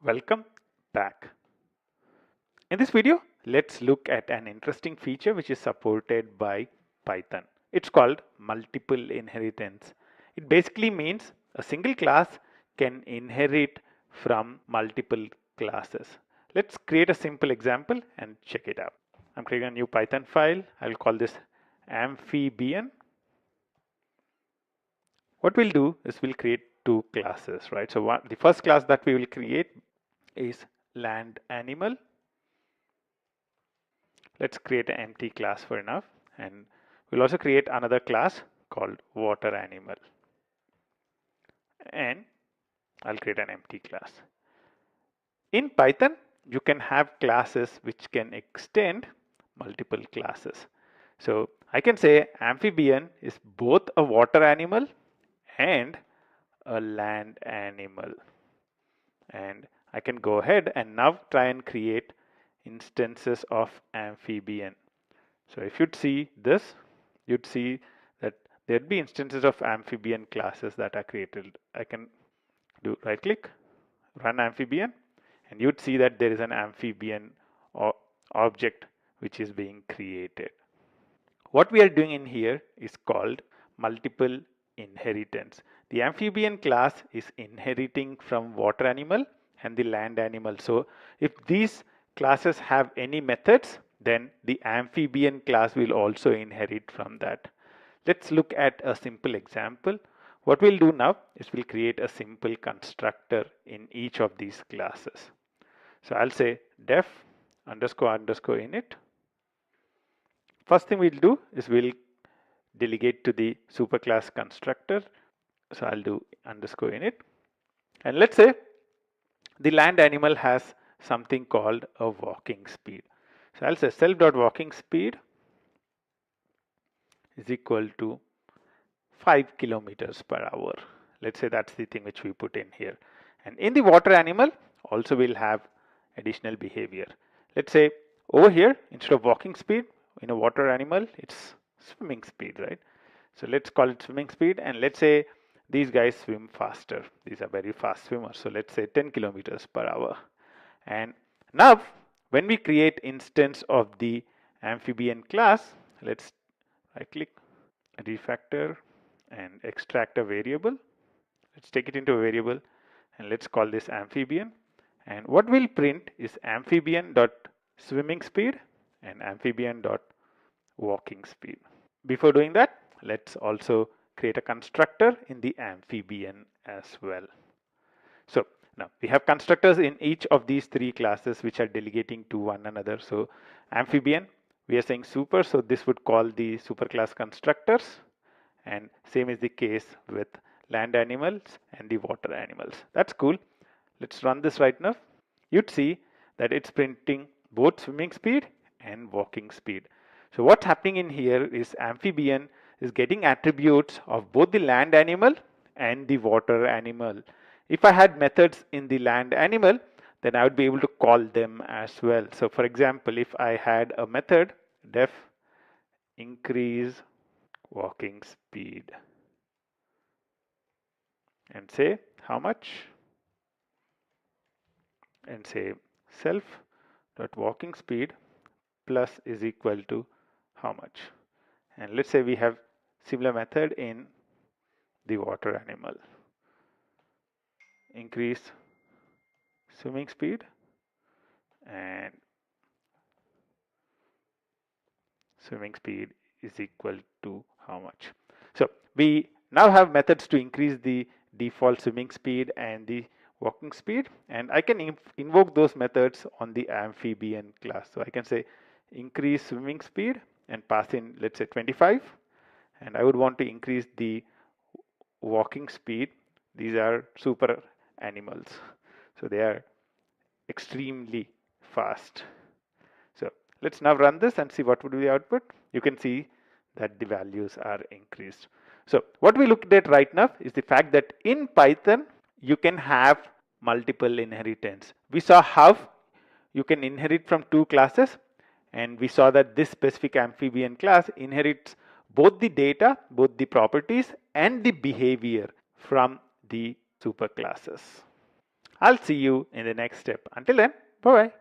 Welcome back. In this video, let's look at an interesting feature which is supported by Python. It's called multiple inheritance. It basically means a single class can inherit from multiple classes. Let's create a simple example and check it out. I'm creating a new Python file. I'll call this amphibian. What we'll do is we'll create two classes, right? So the first class that we will create is land animal. Let's create an empty class for enough, and we'll also create another class called water animal, and I'll create an empty class. In Python, you can have classes which can extend multiple classes. So I can say amphibian is both a water animal and a land animal, and I can go ahead and now try and create instances of amphibian. So if you'd see this, you'd see that there'd be instances of amphibian classes that are created. I can do right click, run amphibian, and you'd see that there is an amphibian object which is being created. What we are doing in here is called multiple inheritance. The amphibian class is inheriting from water animal and the land animal. So if these classes have any methods, then the amphibian class will also inherit from that. Let's look at a simple example. What we'll do now is we'll create a simple constructor in each of these classes. So I'll say def underscore underscore init. First thing we'll do is we'll delegate to the superclass constructor. So I'll do underscore init. And let's say the land animal has something called a walking speed. So I'll say self.walking speed is equal to 5 kilometers per hour. Let's say that's the thing which we put in here. And in the water animal, also we'll have additional behavior. Let's say over here, instead of walking speed, in a water animal, it's swimming speed, right? So let's call it swimming speed, and let's say these guys swim faster. These are very fast swimmers. So let's say 10 kilometers per hour. And now, when we create instance of the amphibian class, let's right click, refactor, and extract a variable. Let's take it into a variable, and let's call this amphibian. And what we'll print is amphibian dot swimming speed and amphibian dot walking speed. Before doing that, let's also create a constructor in the amphibian as well. So now we have constructors in each of these three classes which are delegating to one another. So amphibian, we are saying super, so this would call the superclass constructors, and same is the case with land animals and the water animals. That's cool. Let's run this right now. You'd see that it's printing both swimming speed and walking speed. So what's happening in here is amphibian is getting attributes of both the land animal and the water animal. If I had methods in the land animal, then I would be able to call them as well. So for example, if I had a method def increase walking speed and say how much, and say self dot walking speed plus is equal to how much, and let's say we have similar method in the water animal, increase swimming speed and swimming speed is equal to how much. So we now have methods to increase the default swimming speed and the walking speed, and I can invoke those methods on the amphibian class. So I can say increase swimming speed and pass in, let's say 25, and I would want to increase the walking speed. These are super animals, so they are extremely fast. So let's now run this and see what would be the output. You can see that the values are increased. So what we looked at right now is the fact that in Python you can have multiple inheritance. We saw how you can inherit from two classes, and we saw that this specific amphibian class inherits both the data, both the properties and the behavior from the superclasses. I'll see you in the next step. Until then, bye bye.